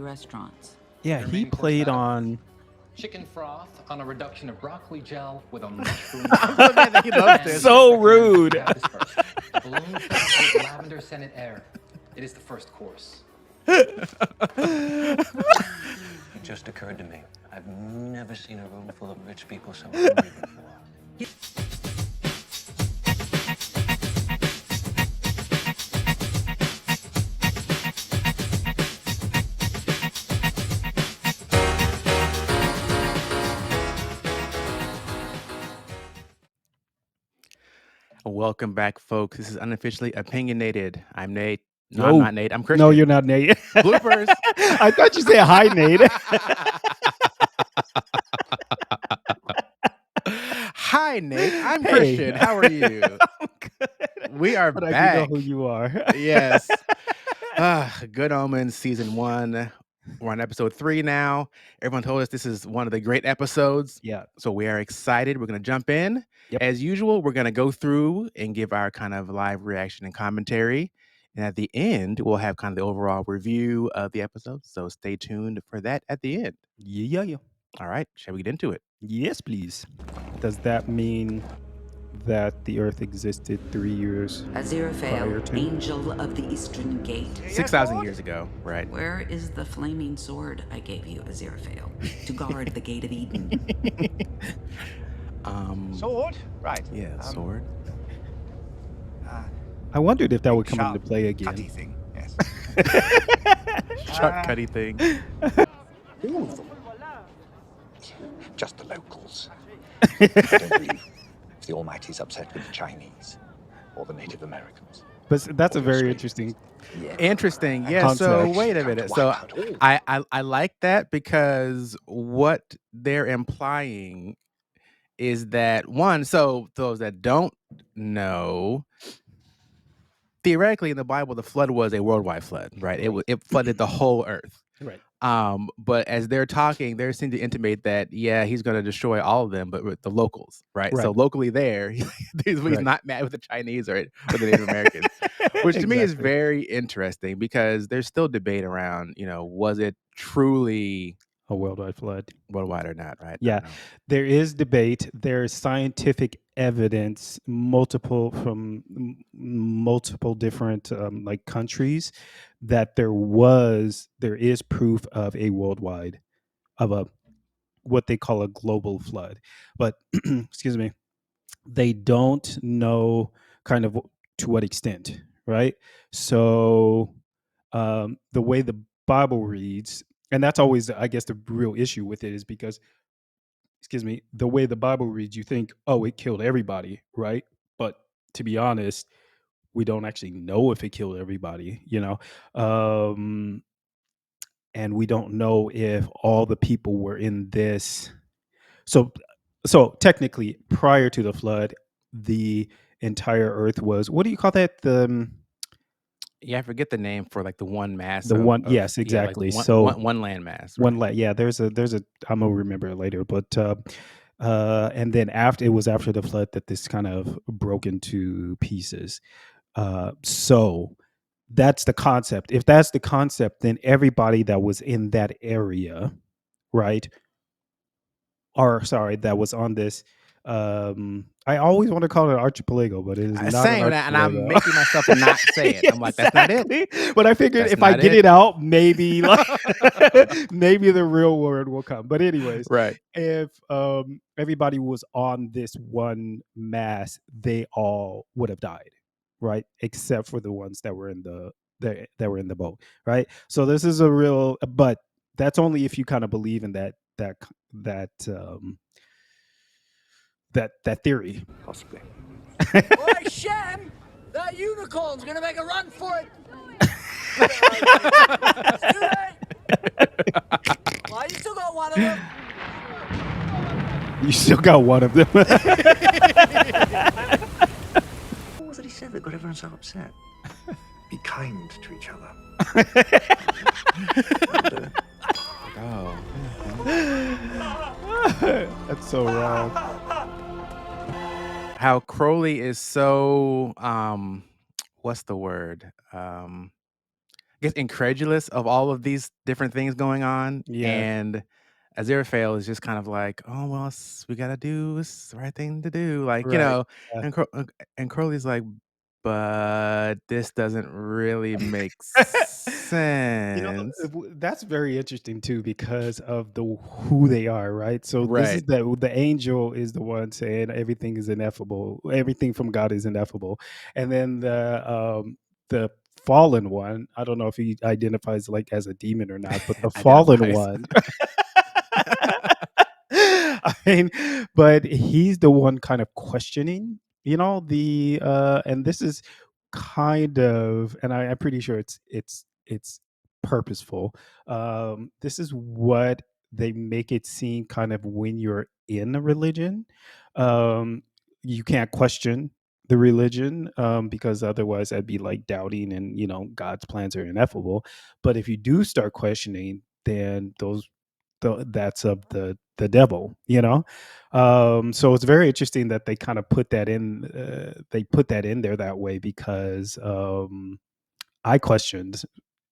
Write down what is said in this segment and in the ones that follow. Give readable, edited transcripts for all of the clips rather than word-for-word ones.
restaurants. Yeah, he played on. Chicken froth on a reduction of broccoli gel with a mushroom. I'm so glad that he loves this. So rude. A balloon filled with lavender scented air. It is the first course. It just occurred to me. I've never seen a room full of rich people so hungry before. Welcome back, folks. This is Unofficially Opinionated. I'm Nate. No, No. I'm not Nate. I'm Christian. No, you're not Nate. Bloopers. I thought you said hi, Nate. Hi, Nate. I'm Hey. Christian. How are you? I'm good. We are But I do back. know who you are. Yes. Good Omens, season 1. We're on episode 3 now. Everyone told us this is one of the great episodes. Yeah. So we are excited. We're going to jump in. Yep. As usual, we're going to go through and give our kind of live reaction and commentary. And at the end, we'll have kind of the overall review of the episode. So stay tuned for that at the end. Yeah. All right. Shall we get into it? Yes, please. Does that mean that the Earth existed 3 years? Prior Aziraphale, to? angel of the Eastern Gate. 6,000 years ago. Right. Where is the flaming sword I gave you, Aziraphale, to guard the Gate of Eden? Sword? Right. Yeah, sword. I wondered if that would come Sharp, into play cutty again. thing, yes. Sharp cutty thing. All of them. Just the locals. I don't believe if the Almighty's upset with the Chinese or the Native Americans. But that's a Or the very Australians. interesting. Interesting. Yeah. So Concept. wait a minute. So I like that because what they're implying is that one, so those that don't know, theoretically in the Bible, the flood was a worldwide flood, right? It flooded the whole earth. Right. But as they're talking, they seem to intimate that, yeah, he's going to destroy all of them, but with the locals, right? So Right. locally there, he's Right. not mad with the Chinese or the Native Americans, which to me is very interesting because there's still debate around, was it truly a worldwide flood. Worldwide or not, right? Yeah. There is debate. There's scientific evidence, multiple different like countries, that there is proof of a worldwide, of a what they call a global flood. But excuse me, they don't know kind of to what extent, right? So the way the Bible reads, and that's always, I guess, the real issue with it is because, excuse me, the way the Bible reads, you think, oh, it killed everybody, right? But to be honest, we don't actually know if it killed everybody, and we don't know if all the people were in this. So technically, prior to the flood, the entire earth was, what do you call that? Yeah, I forget the name for like the one mass. Yes, exactly. Yeah, like so one land mass. Right? One yeah, there's a I'm gonna remember it later, but and then it was after the flood that this kind of broke into pieces. So that's the concept. If that's the concept, then everybody that was in that area, right? Or sorry, that was on this. I always want to call it an archipelago, but it is not same, an and I'm making myself not say it. I'm like, that's not it. But I figured That's if I not get it. it out, maybe maybe the real word will come. But anyways, Right. if everybody was on this one mass, they all would have died, right? Except for the ones that were in the boat, right? So this is a real, but that's only if you kind of believe in that theory. Possibly. Oi, Shem! That unicorn's gonna make a run for it! Let's do it! Well, you still got one of them. You still got one of them. What was it he said that got everyone so upset? Be kind to each other. Oh. That's so wrong. How Crowley is so what's the word? guess, incredulous of all of these different things going on, Yeah. and Aziraphale is just kind of like, "Oh, well, we gotta do it's the right thing to do," like, Right. Yeah. and Crowley's like, "But this doesn't really make You know, sense." that's very interesting too because of the who they are, right? So this is Right. the angel is the one saying everything is ineffable, everything from God is ineffable, and then the fallen one, I don't know if he identifies like as a demon or not, but the fallen Identifies. one I mean, but he's the one kind of questioning, and this is kind of, and I'm pretty sure it's purposeful. This is what they make it seem kind of when you're in a religion. Um, you can't question the religion because otherwise that'd be like doubting, and God's plans are ineffable. But if you do start questioning, then that's of the devil, so it's very interesting that they kind of put that in they put that in there that way because I questioned,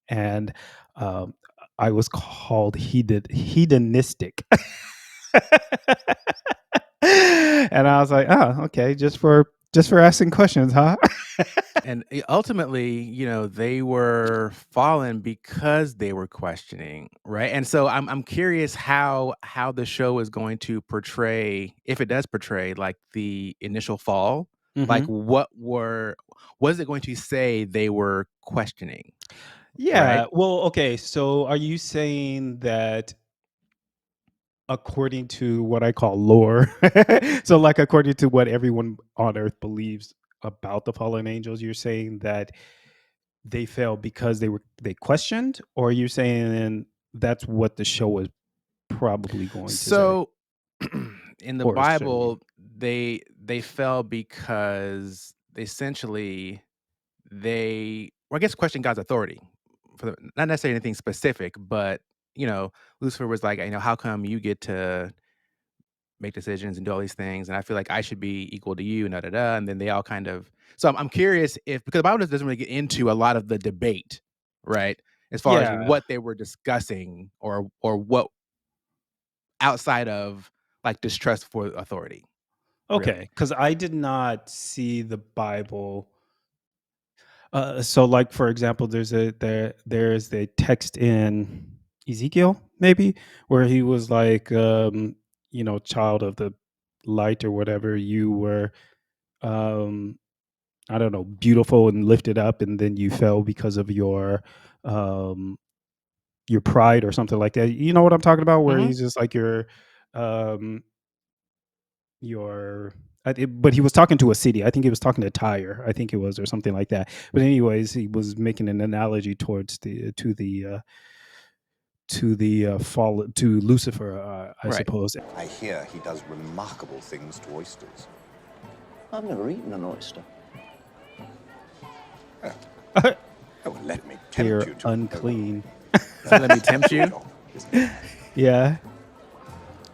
and um I was called hedonistic. And I was like, oh, okay, just for asking questions, huh? And ultimately, they were fallen because they were questioning, right? And so I'm curious how the show is going to portray, if it does portray, like the initial fall, like Hmm. what is it going to say they were questioning, right? Yeah, well, okay, so are you saying that according to what I call lore. So, like, according to what everyone on Earth believes about the fallen angels, you're saying that they fell because they questioned, or you're saying that's what the show was probably going to say So in the or showing? Bible, they fell because essentially I guess question God's authority not necessarily anything specific, but Lucifer was like, how come you get to make decisions and do all these things, and I feel like I should be equal to you, and da da da. And then they all kind of. So I'm curious if because the Bible doesn't really get into a lot of the debate, right? As far as Yeah. what they were discussing, or what outside of like distrust for authority, Okay. really. Because I did not see the Bible. So, like, for example, there's a text in Ezekiel, maybe, where he was like, child of the light or whatever. You were, um, I don't know, beautiful and lifted up, and then you fell because of um, your pride or something like that. You know what I'm talking about? Where Hmm. he's just like um, your but he was talking to a city. I think he was talking to Tyre. I think it was, or something like that. But anyways, he was making an analogy towards the fall to Lucifer, I Right. suppose. I hear he does remarkable things to oysters. I've never eaten an oyster. Oh, let me tempt They're you to. unclean. So let me tempt you. Yeah,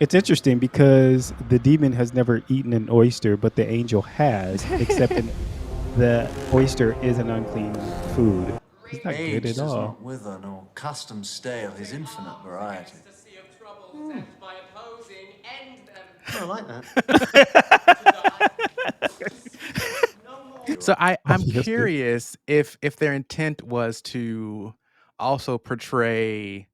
it's interesting because the demon has never eaten an oyster, but the angel has, except the oyster is an unclean food. He's not good Age at does all. not wither, nor custom stale his infinite variety. I like that. So I'm Obviously, curious if their intent was to also portray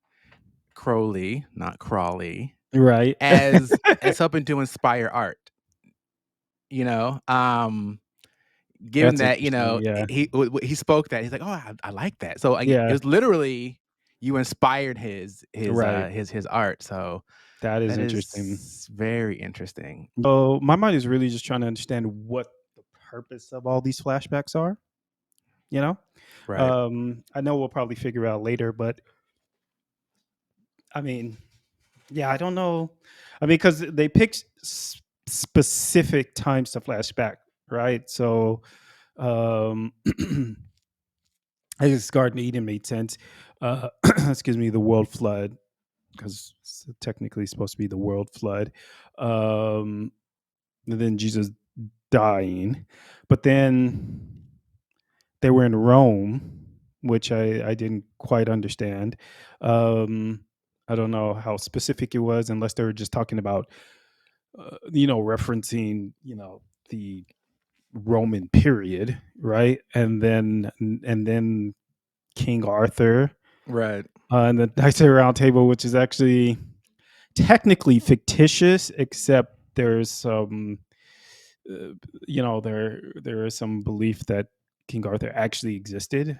Crowley, not Crawley, right? as helping to inspire art. You know, given That's that interesting. Yeah, he spoke that he's like, oh, I like that. So like it yeah, was literally you inspired right. his art. So That is that interesting. is very interesting. So my mind is really just trying to understand what the purpose of all these flashbacks are. You know, Right. I know we'll probably figure out later, but I mean, yeah, I don't know. I mean, because they picked specific times to flashback, right? So, um, I guess Garden of Eden made sense. Excuse me, the world flood, because it's technically supposed to be the world flood. Um, and then Jesus dying, but then they were in Rome which I didn't quite understand. I don't know how specific it was, unless they were just talking about, referencing, the Roman period, right? And then King Arthur, Right. and the Dice Round Table, which is actually technically fictitious, except there's some, there is some belief that King Arthur actually existed.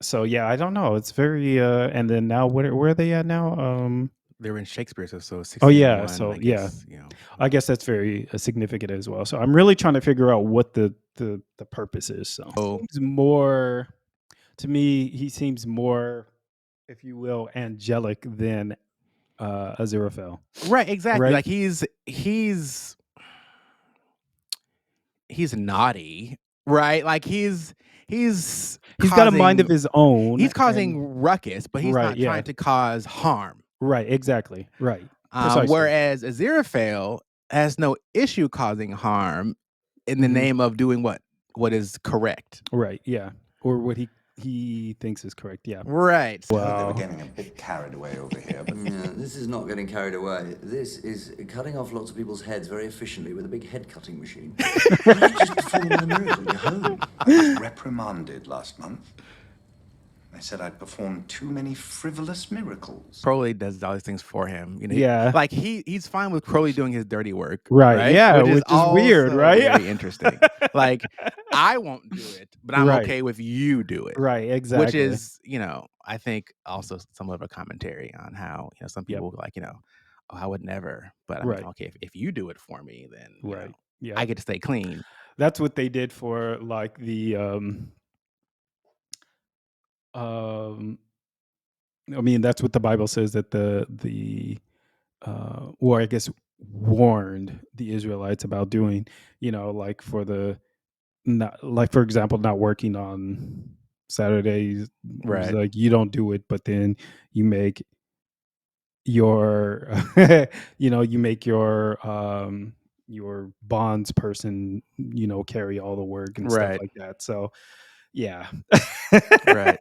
So yeah, I don't know. It's very and then now where are they at now? They were in Shakespeare, so Oh yeah, 1601, so I yeah, guess, I guess that's very significant as well. So I'm really trying to figure out what the purpose is. So seems more to me, he seems more, if you will, angelic than Aziraphale, Right, exactly. right? Like he's naughty, right? Like he's He's got a mind of causing his own, he's and causing ruckus, but he's right, not yeah, trying to cause harm. right, exactly, right, precisely, Whereas Aziraphale has no issue causing harm in the hmm name of doing what is correct. right, yeah, or what he thinks is correct, yeah. Right. I heard they were Wow. getting a bit carried away over here, but Yeah, this is not getting carried away. This is cutting off lots of people's heads very efficiently with a big head cutting machine. Why don't you just perform the miracle at your home? I was reprimanded last month. They said I'd performed too many frivolous miracles. Crowley does all these things for him. Yeah. Like he's fine with Crowley doing his dirty work, Right. right? Yeah, Which is which is weird, also right? very interesting. Like I won't do it, but I'm Right. okay with you do it. Right. Which Exactly. is, I think also somewhat of a commentary on how, some Yep. people like, oh, I would never, but I Right. mean, okay, if you do it for me, then Right. Yeah. I get to stay clean. That's what they did for like the I mean, that's what the Bible says, that or I guess warned the Israelites about doing, like for the not, like for example, not working on Saturdays. It was Right. like, you don't do it, but then you make your you make your bonds person, carry all the work and stuff Right. like that. So yeah. Right.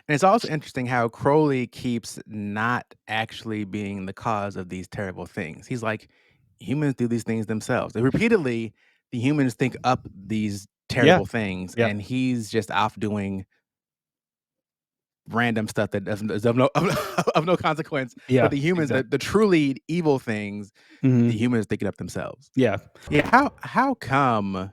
And it's also interesting how Crowley keeps not actually being the cause of these terrible things. He's like, humans do these things themselves. And repeatedly, the humans think up these Yeah. terrible things, Yep. and he's just off doing random stuff that is of no of no consequence. Yeah. But the humans, Exactly. the truly evil things, the Mhm. humans thinking up themselves. Yeah. Yeah. How come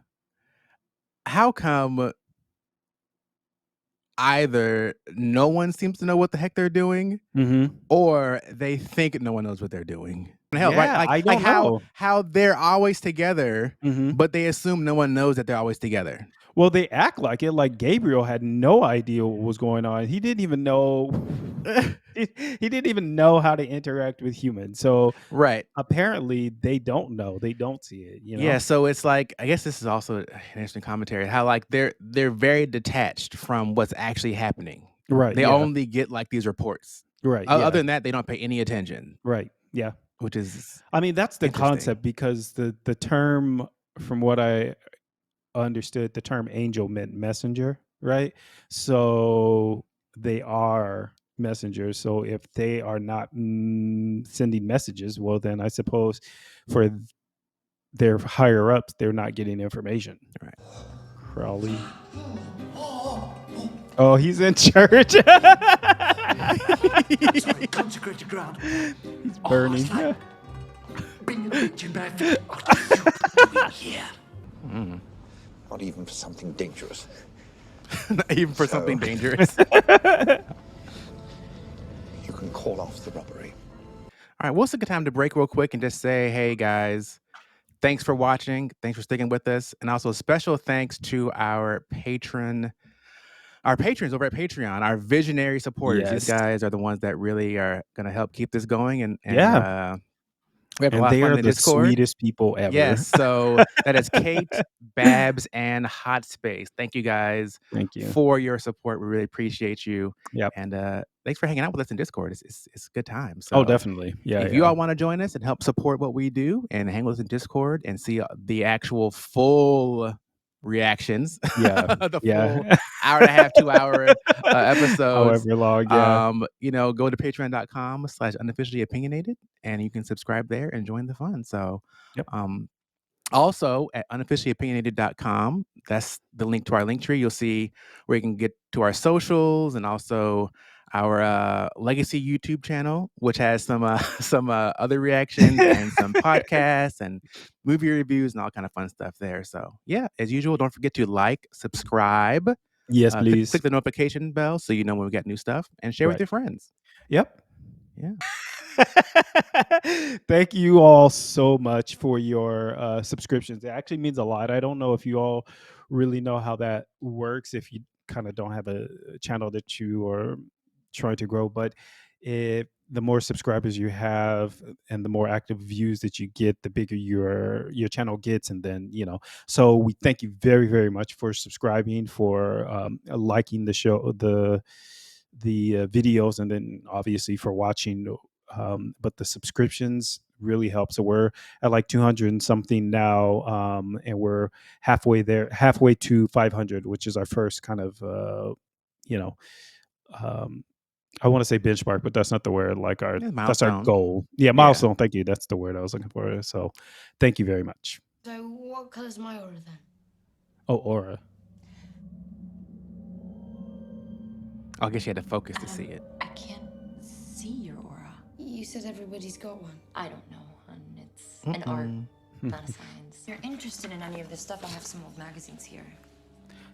either no one seems to know what the heck they're doing, Mhm. or they think no one knows what they're doing? Hell, right? Yeah, I Like don't know. how they're always together, Mhm. but they assume no one knows that they're always together. Well, they act like it. Like Gabriel had no idea what was going on. He didn't even know. He didn't even know how to interact with humans. So Right. apparently, they don't know. They don't see it. Yeah, so it's like, I guess this is also an interesting commentary, how like they're very detached from what's actually happening. Right. They Yeah. only get like these reports. Right. Yeah. Other than that, they don't pay any attention, Right. Yeah. which is I mean, that's the interesting. concept, because the term, from what I understood, the term angel meant messenger, right? So they are messengers. So if they are not sending messages, well, then I suppose for their higher ups, they're not getting information. Right. Crowley. Oh, he's in church. Sorry, consecrated ground. He's burning. it's like being a bitch in bare feet. What are you doing here? Not even for something dangerous. Not even for something So- dangerous. You can call off the robbery. All right, well, it's a good time to break real quick and just say, hey, guys, thanks for watching. Thanks for sticking with us. And also special thanks to our patrons over at Patreon, our visionary supporters. Yes. These guys are the ones that really are going to help keep this going. And Yeah. we have a And lot of they fun are in the the Discord. sweetest people ever. Yes, so that is Kate, Babs, and Hot Space. Thank you guys Thank you. for your support. We really appreciate you. Yep. And thanks for hanging out with us in Discord. It's a good time. So Oh, definitely. Yeah. if you all want to join us and help support what we do and hang with us in Discord and see the actual full reactions. Yeah. The Yeah. full hour and a half, 2 hour episodes. However long, yeah. Go to patreon.com/unofficially opinionated, and you can subscribe there and join the fun. So, Yep. also at unofficiallyopinionated.com, that's the link to our link tree. You'll see where you can get to our socials and also our legacy YouTube channel, which has some other reactions and some podcasts and movie reviews and all kind of fun stuff there. So yeah, as usual, don't forget to like, subscribe, Yes, click please. the notification bell so you know when we got new stuff, and share with Right. your friends. Yep. Yeah. Thank you all so much for your subscriptions. It actually means a lot. I don't know if you all really know how that works if you kind of don't have a channel that you are trying to grow, but if the more subscribers you have and the more active views that you get, the bigger your channel gets. And then, so we thank you very, very much for subscribing, for liking the show, the videos, and then obviously for watching. But the subscriptions really help. So we're at like 200 and something now, and we're halfway to 500, which is our first kind of, I want to say benchmark, but that's not the word. Like that's our milestone. goal. Yeah, milestone. Thank you. That's the word I was looking for. So thank you very much. So what color's my aura then? Oh, aura. I guess you had to focus to see it. I can't see your aura. You said everybody's got one. I don't know, hon. It's an art, not a science. If you're interested in any of this stuff, I have some old magazines here.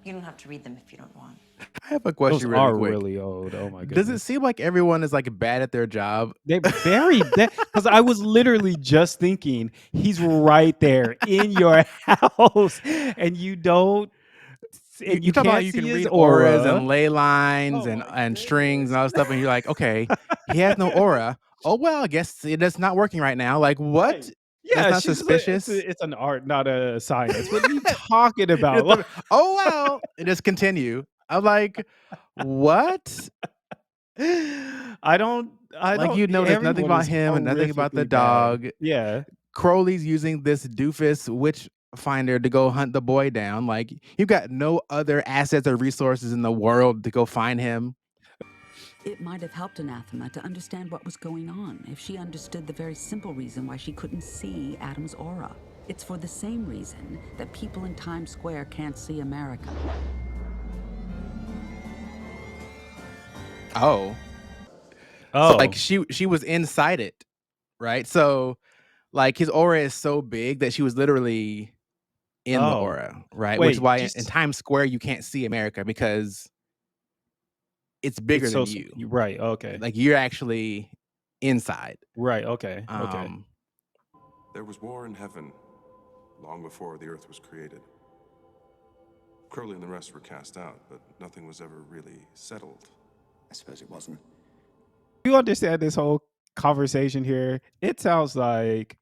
You don't have to read them if you don't want. I have a question Those are quick. really old. Oh my goodness. Does it seem like everyone is like bad at their job? They're very bad. Because I was literally just thinking he's right there in your house, and you don't. And you talk about you can read auras and ley lines and strings and all that stuff, and you're like, okay, he has no aura. Oh well, I guess it's not working right now. Like what? Right. Yeah, that's not suspicious. It's an art, not a science. What are you talking about? Oh well, and just continue. I'm like, what? I don't. There's nothing about him and nothing about the dog. Bad. Yeah. Crowley's using this doofus witch finder to go hunt the boy down. Like, you've got no other assets or resources in the world to go find him. It might have helped Anathema to understand what was going on if she understood the very simple reason why she couldn't see Adam's aura. It's for the same reason that people in Times Square can't see America. Oh. So, like, she was inside it, right? So, like, his aura is so big that she was literally in the aura, right? Wait, which is why in Times Square you can't see America, because it's bigger than you. Right. Okay. Like, you're actually inside. Right. Okay. Okay. There was war in heaven long before the earth was created. Crowley and the rest were cast out, but nothing was ever really settled. I suppose it wasn't. You understand this whole conversation here? It sounds like,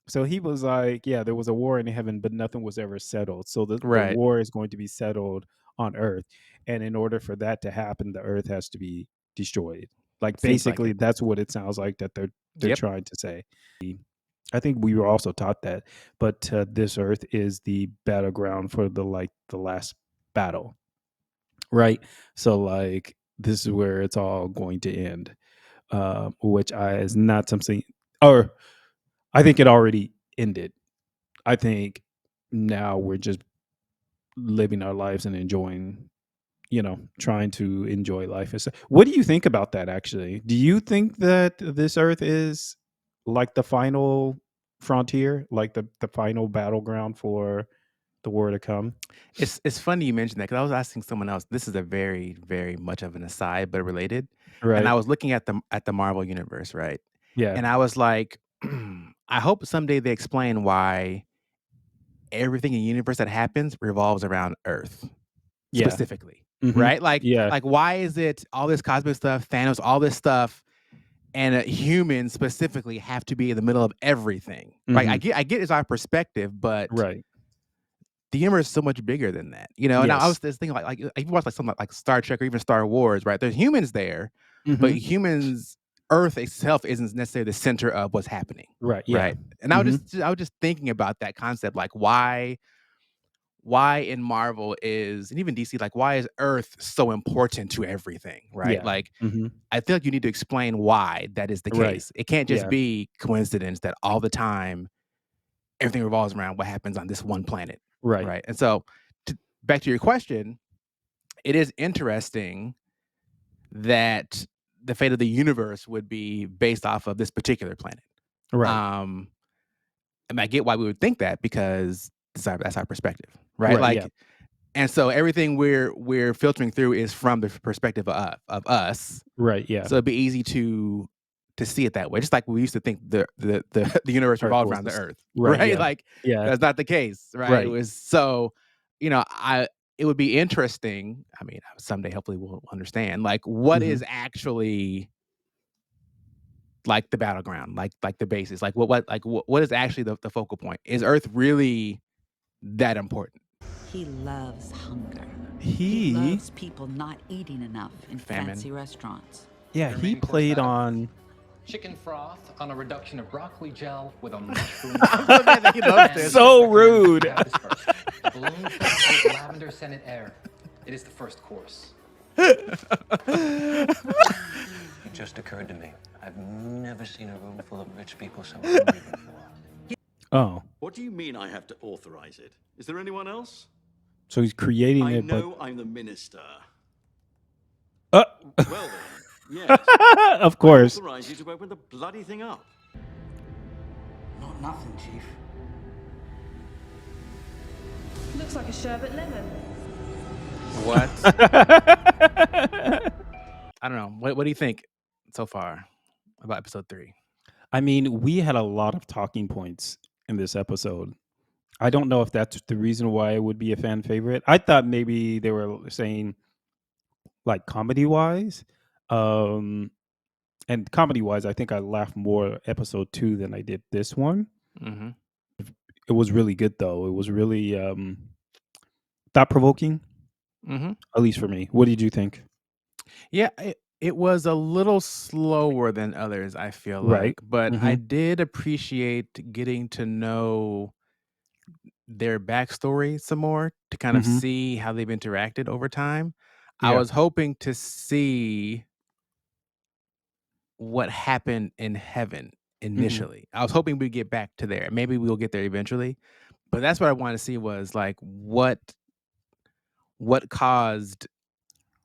so he was like, yeah, there was a war in heaven, but nothing was ever settled. So the war is going to be settled on Earth. And in order for that to happen, the Earth has to be destroyed. Like, basically, that's what it sounds like that they're trying to say. I think we were also taught that, but this Earth is the battleground for the last battle, right? So like, this is where it's all going to end, which is not something, or I think it already ended. I think now we're just living our lives and enjoying, trying to enjoy life. What do you think about that, actually? Do you think that this Earth is like the final frontier, like the final battleground for the war to come? It's funny you mentioned that, because I was asking someone else. This is a very, very much of an aside, but related. Right. And I was looking at the Marvel universe, right? Yeah. And I was like, I hope someday they explain why everything in the universe that happens revolves around Earth specifically, right? Like, like, why is it all this cosmic stuff, Thanos, all this stuff, and humans specifically have to be in the middle of everything? Right? I get it's our perspective, but the universe is so much bigger than that, And I was just thinking, like if you watch like something like Star Trek or even Star Wars, right? There's humans there, but humans, Earth itself isn't necessarily the center of what's happening, right? Yeah. Right. And I was just thinking about that concept, like why why in Marvel is, and even DC, like why is Earth so important to everything, right? Yeah. Like Hmm. I feel like you need to explain why that is the Right. case. It can't just Yeah. be coincidence that all the time everything revolves around what happens on this one planet, Right. right? And so, back to your question, it is interesting that the fate of the universe would be based off of this particular planet. Right. And I get why we would think that because that's our perspective, right? Right. Yeah. Like, and so everything we're filtering through is from the perspective of us. Right. Yeah. So it'd be easy to see it that way, just like we used to think the universe Earth revolved was around the this. Earth, Right. right? Yeah. Like Yeah. that's not the case, right? It Right. was so, it would be interesting. I mean, someday hopefully we'll understand like what Hmm. is actually like the battleground, like the basis, like what is actually the focal point? Is Earth really that important? He loves hunger. He loves people not eating enough in Famine. fancy restaurants. Yeah, Your he main course played batter. on. Chicken froth on a reduction of broccoli gel with a mushroom. I'm so glad that he loves this. So rude. Have this first. A balloon filled with lavender scented air. It is the first course. It just occurred to me. I've never seen a room full of rich people so hungry before. Oh, What do you mean I have to authorize it? Is there anyone else? so he's creating I it, know I'm the minister. but Well then, yes. of course. I authorize you to open the bloody thing up. Not nothing, Chief. Looks like a sherbet lemon. What? I don't know. What do you think so far about episode 3? I mean, we had a lot of talking points in this episode. I don't know if that's the reason why it would be a fan favorite. I thought maybe they were saying like comedy wise. And comedy wise, I think I laughed more episode 2 than I did this one. Mm-hmm. It was really good though. It was really thought provoking, Mm-hmm. at least for me. What did you think? Yeah, it was a little slower than others, I feel Right. like, but Mhm. I did appreciate getting to know their backstory some more to kind of Mhm. see how they've interacted over time. I Yeah. was hoping to see what happened in heaven initially. I was hoping we'd get back to there. Maybe we'll get there eventually. But that's what I wanted to see was like what caused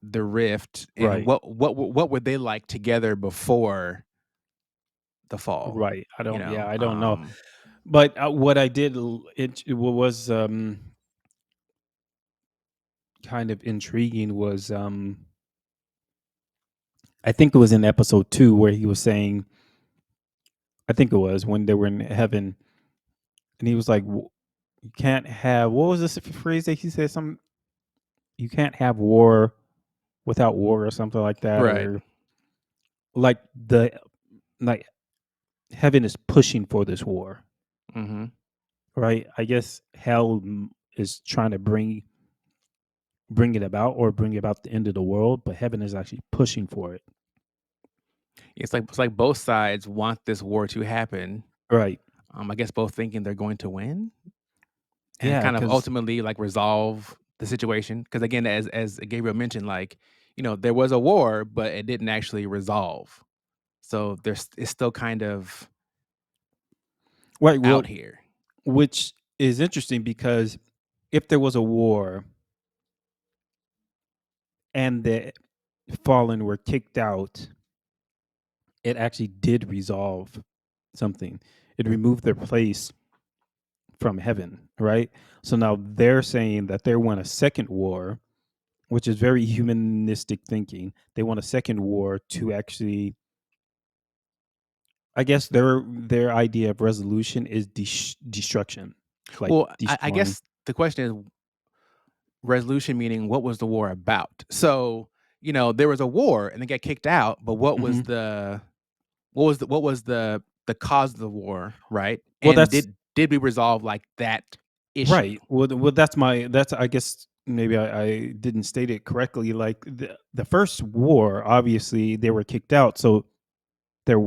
the rift and Right. what were they like together before the fall? Right. I don't. Yeah, I don't know. Um, But what I did, it was kind of intriguing was I think it was in episode 2 where he was saying, I think it was when they were in heaven, and he was like, "You can't have." What was this phrase that he said? Some you can't have war without war or something like that, right. or like like heaven is pushing for this war, Mm-hmm. right? I guess hell is trying to bring it about or bring about the end of the world, but heaven is actually pushing for it. It's like both sides want this war to happen. Right. I guess both thinking they're going to win and Yeah, kind of because ultimately like resolve the situation. Because again, as Gabriel mentioned, like there was a war, but it didn't actually resolve. So it's still kind of right. out Well, here. which is interesting because if there was a war and the fallen were kicked out, it actually did resolve something. It removed their place from heaven, right? So now they're saying that they want a second war, which is very humanistic thinking. They want a second war to actually, I guess their idea of resolution is destruction. Like Well, I destroying. guess the question is resolution meaning what was the war about? So there was a war and they got kicked out, but what was Mhm. the cause of the war, right? Well, And that's did we resolve like that issue? right. Well, that's I guess maybe I didn't state it correctly. Like the first war, obviously they were kicked out, so there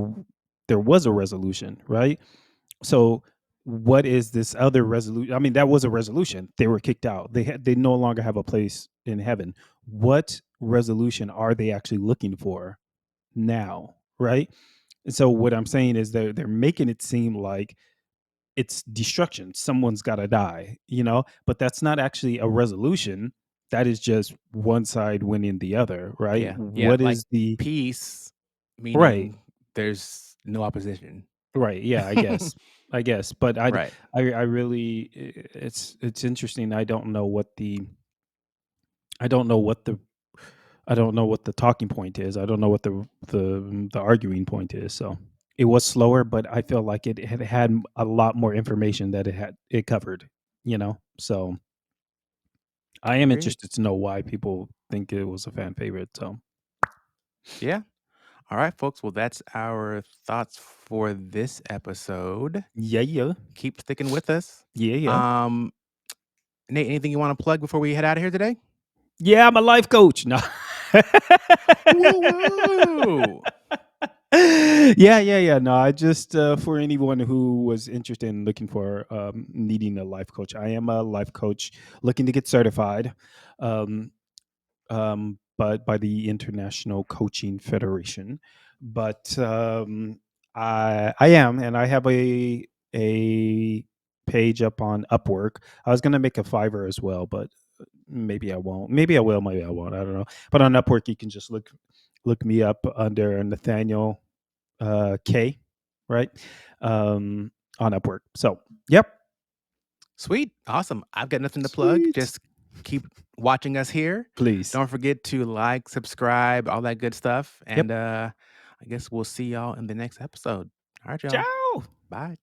there was a resolution, right? So what is this other resolution? I mean, that was a resolution. They were kicked out. They no longer have a place in heaven. What resolution are they actually looking for now, right? And so what I'm saying is they're making it seem like it's destruction. Someone's got to die, but that's not actually a resolution. That is just one side winning the other, right? Yeah, What like is the peace, right? meaning there's no opposition. Right. Yeah, I guess, but Right. I really it's interesting. I don't know what the I don't know what the I don't know what the talking point is. I don't know what the arguing point is. So it was slower, but I feel like it had a lot more information that it covered. So I am Agreed. interested to know why people think it was a fan favorite. So Yeah. All right, folks. Well, that's our thoughts for this episode. yeah, Keep sticking with us. yeah. Nate, anything you want to plug before we head out of here today? Yeah, I'm a life coach. No. Woo! Yeah. No, I just for anyone who was interested in looking for needing a life coach, I am a life coach looking to get certified, um, but by the International Coaching Federation. But I am, and I have a page up on Upwork. I was gonna make a Fiverr as well, but maybe I won't. Maybe I will. Maybe I won't. I don't know. But on Upwork, you can just look me up under Nathaniel K, right? On Upwork. So, yep. Sweet. Awesome. I've got nothing to plug. Sweet. Just keep watching us here. Please. Don't forget to like, subscribe, all that good stuff. Yep. And I guess we'll see y'all in the next episode. All right, y'all. Ciao. Bye.